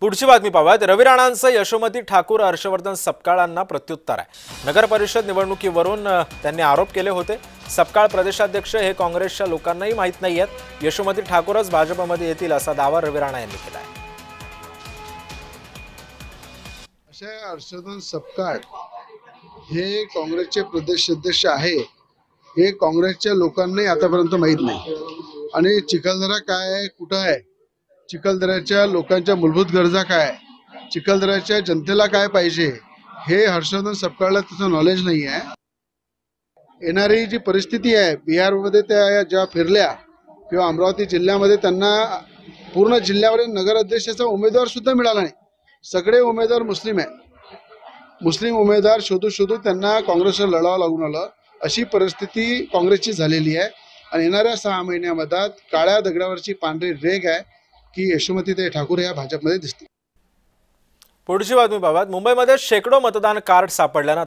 पुढची बातमी पाहूयात। रवी राणांचं यशोमती ठाकूर हर्षवर्धन सपकाळांना प्रत्युत्तर आहे। नगर परिषद निवडणुकीवरून त्यांनी आरोप केले होते। सपकाळ प्रदेशाध्यक्ष हे काँग्रेसच्या लोकांनाही माहित नाहीयेत। यशोमती ठाकूरच भाजपमध्ये येतील असा दावा रवी राणा यांनी केला आहे। हर्षवर्धन सपकाळ हे काँग्रेसचे प्रदेशाध्यक्ष आहे हे काँग्रेसच्या लोकांनाही आतापर्यंत माहित नाही। आणि चिखलदरा काय आहे, कुठं आहे, चिखलदऱ्याच्या लोकांच्या मूलभूत गरजा काय, चिखलदऱ्याच्या जनतेला काय पाहिजे हे हर्षवर्धन सपकाळला त्याचं नॉलेज नाही आहे। येणारी जी परिस्थिती आहे, बिहारमध्ये त्या ज्या फिरल्या किंवा अमरावती जिल्ह्यामध्ये त्यांना पूर्ण जिल्ह्यावर नगराध्यक्षाचा उमेदवार सुद्धा मिळाला नाही। सगळे उमेदवार मुस्लिम आहे। मुस्लिम उमेदवार शोधू त्यांना काँग्रेसला लढावं लागून आलं। अशी परिस्थिती काँग्रेसची झालेली आहे। आणि येणाऱ्या 6 महिन्यामध्ये काळ्या दगडावरची पांढरी रेघ आहे की यशोमती ठाकूर या भाजपमध्ये दिसतील। पुढची बातमी पाहूयात। मुंबईमध्ये शेकडो मतदान कार्ड सापडल्यानं